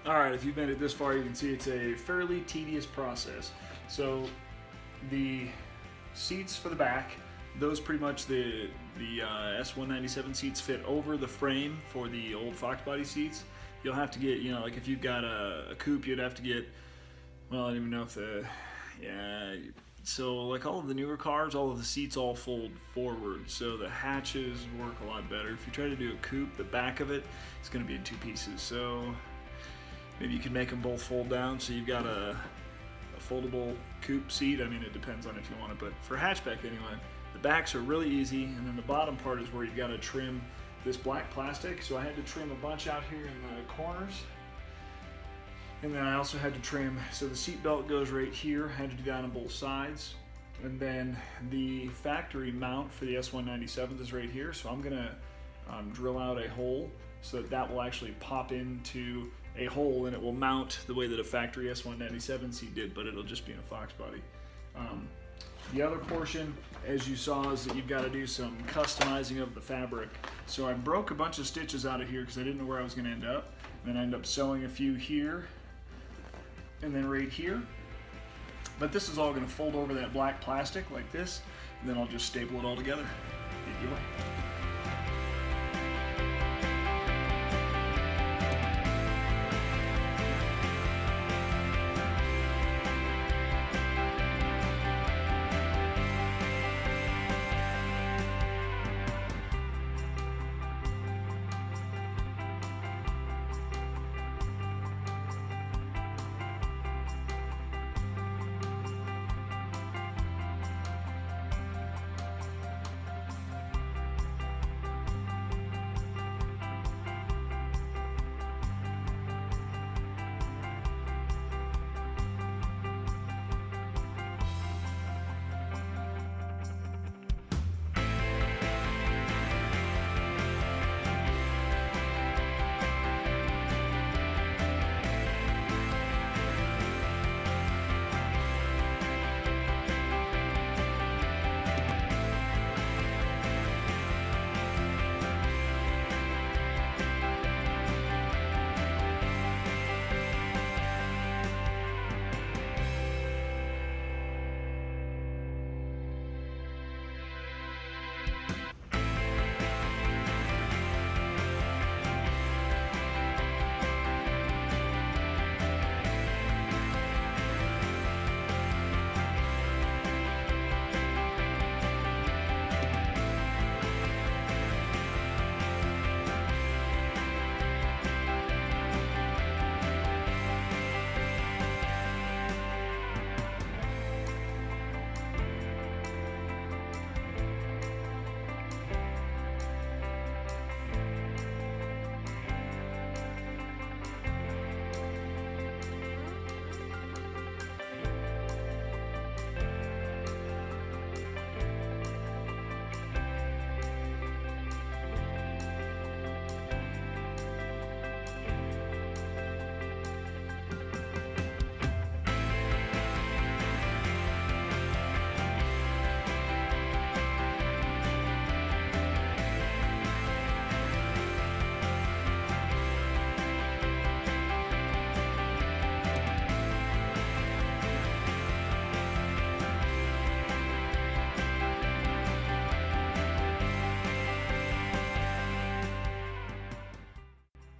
Alright, if you've made it this far, you can see it's a fairly tedious process. So the seats for the back, those pretty much the S197 seats fit over the frame for the old Foxbody seats. You'll have to get, like if you've got a coupe, you'd have to get, well, I don't even know if so like all of the newer cars, all of the seats all fold forward, so the hatches work a lot better. If you try to do a coupe, the back of it is going to be in two pieces, so maybe you can make them both fold down, so you've got a foldable coupe seat. I mean, it depends on if you want it, but for hatchback anyway, the backs are really easy, and then the bottom part is where you've got to trim this black plastic. So I had to trim a bunch out here in the corners, and then I also had to trim, so the seat belt goes right here. I had to do that on both sides, and then the factory mount for the S197 is right here, so I'm gonna drill out a hole so that will actually pop into a hole, and it will mount the way that a factory S197 seat did, but it'll just be in a Foxbody. The other portion, as you saw, is that you've got to do some customizing of the fabric. So I broke a bunch of stitches out of here because I didn't know where I was going to end up. And then I ended up sewing a few here and then right here. But this is all going to fold over that black plastic like this, and then I'll just staple it all together. Enjoy.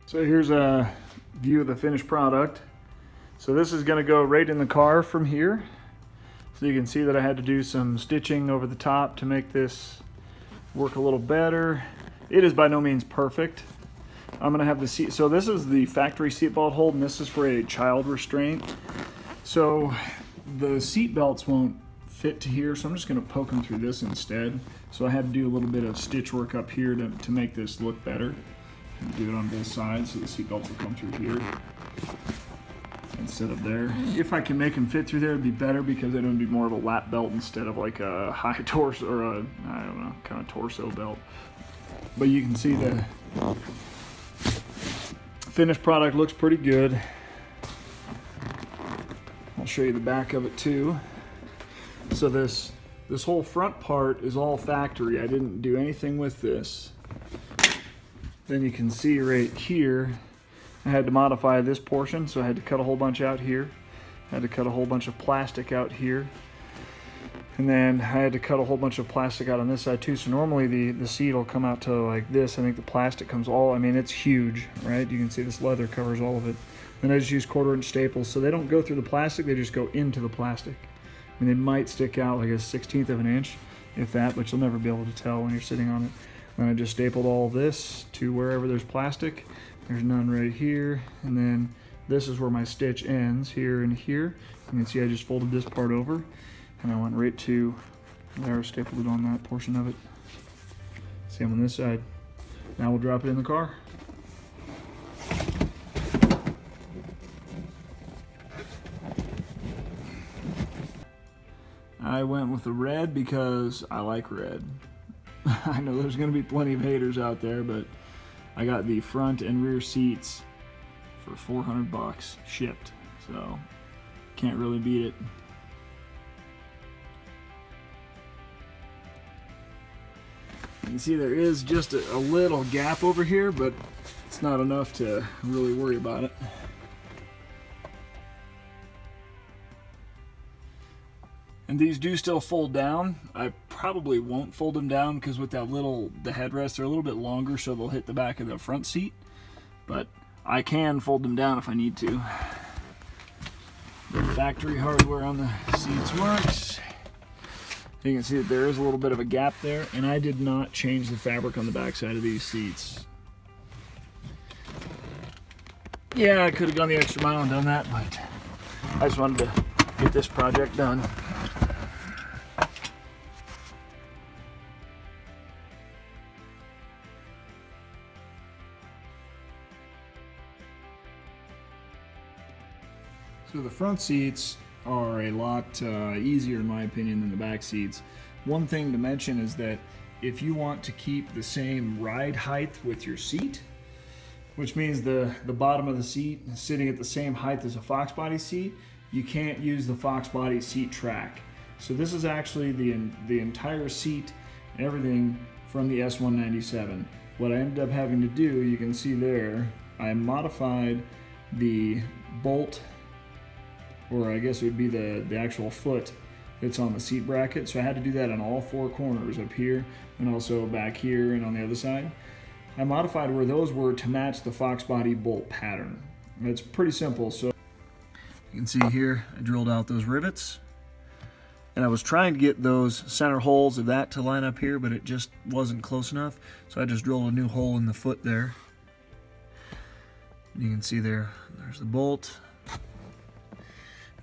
So here's a view of the finished product. So this is going to go right in the car from here. So you can see that I had to do some stitching over the top to make this work a little better. It is by no means perfect. I'm going to have the seat. So this is the factory seatbelt hold, and this is for a child restraint. So the seat belts won't fit to here, so I'm just going to poke them through this instead. So I had to do a little bit of stitch work up here to make this look better. And do it on both sides so the seat belts will come through here instead of there. If I can make them fit through there, it'd be better, because then it would be more of a lap belt instead of like a high torso, or a, I don't know, kind of torso belt. But you can see the finished product looks pretty good. I'll show you the back of it too. So this whole front part is all factory. I didn't do anything with this. Then you can see right here, I had to modify this portion, so I had to cut a whole bunch out here. I had to cut a whole bunch of plastic out here. And then I had to cut a whole bunch of plastic out on this side too. So normally the seat will come out to like this. I think the plastic comes all, I mean, it's huge, right? You can see this leather covers all of it. Then I just use 1/4" staples. So they don't go through the plastic, they just go into the plastic. I mean, they might stick out like a 1/16 of an inch, if that, but you'll never be able to tell when you're sitting on it. Then I just stapled all of this to wherever there's plastic. There's none right here. And then this is where my stitch ends, here and here. You can see I just folded this part over. And I went right to there, stapled it on that portion of it. Same on this side. Now we'll drop it in the car. I went with the red because I like red. I know there's going to be plenty of haters out there, but I got the front and rear seats for $400 shipped, so can't really beat it. You can see there is just a little gap over here, but it's not enough to really worry about it. And these do still fold down. I probably won't fold them down because with that the headrests, they're a little bit longer, so they'll hit the back of the front seat. But I can fold them down if I need to. The factory hardware on the seats works. You can see that there is a little bit of a gap there, and I did not change the fabric on the back side of these seats. Yeah, I could have gone the extra mile and done that, but I just wanted to get this project done. So the front seats are a lot easier in my opinion than the back seats. One thing to mention is that if you want to keep the same ride height with your seat, which means the bottom of the seat is sitting at the same height as a Foxbody seat, you can't use the Foxbody seat track. So this is actually the entire seat and everything from the S197. What I ended up having to do, you can see there, I modified the bolt, or I guess it would be the actual foot that's on the seat bracket. So I had to do that on all four corners, up here and also back here and on the other side. I modified where those were to match the Foxbody bolt pattern. It's pretty simple. So you can see here, I drilled out those rivets. And I was trying to get those center holes of that to line up here, but it just wasn't close enough. So I just drilled a new hole in the foot there. You can see there's the bolt.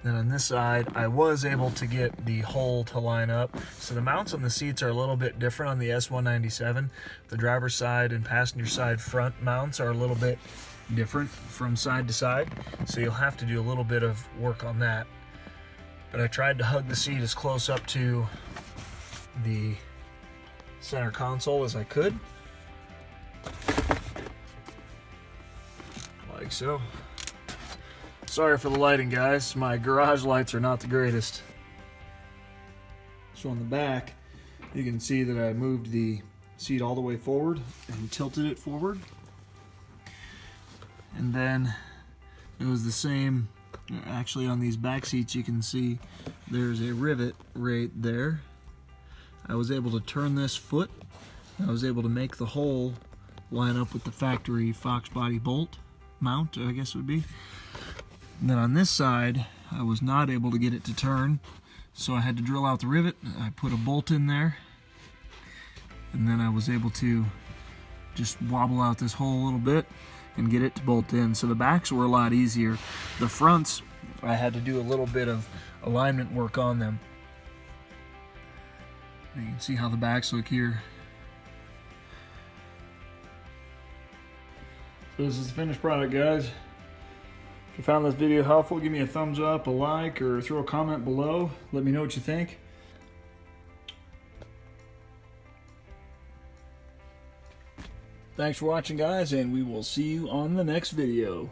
Then on this side, I was able to get the hole to line up. So the mounts on the seats are a little bit different on the S197. The driver's side and passenger side front mounts are a little bit different from side to side. So you'll have to do a little bit of work on that. But I tried to hug the seat as close up to the center console as I could. Like so. Sorry for the lighting, guys. My garage lights are not the greatest. So on the back, you can see that I moved the seat all the way forward and tilted it forward. And then it was the same, actually on these back seats you can see there's a rivet right there. I was able to turn this foot. I was able to make the hole line up with the factory Foxbody bolt mount, I guess it would be. And then on this side, I was not able to get it to turn, so I had to drill out the rivet. I put a bolt in there, and then I was able to just wobble out this hole a little bit and get it to bolt in. So the backs were a lot easier. The fronts, I had to do a little bit of alignment work on them. You can see how the backs look here. So this is the finished product, guys. If you found this video helpful, give me a thumbs up, a like, or throw a comment below. Let me know what you think. Thanks for watching, guys, and we will see you on the next video.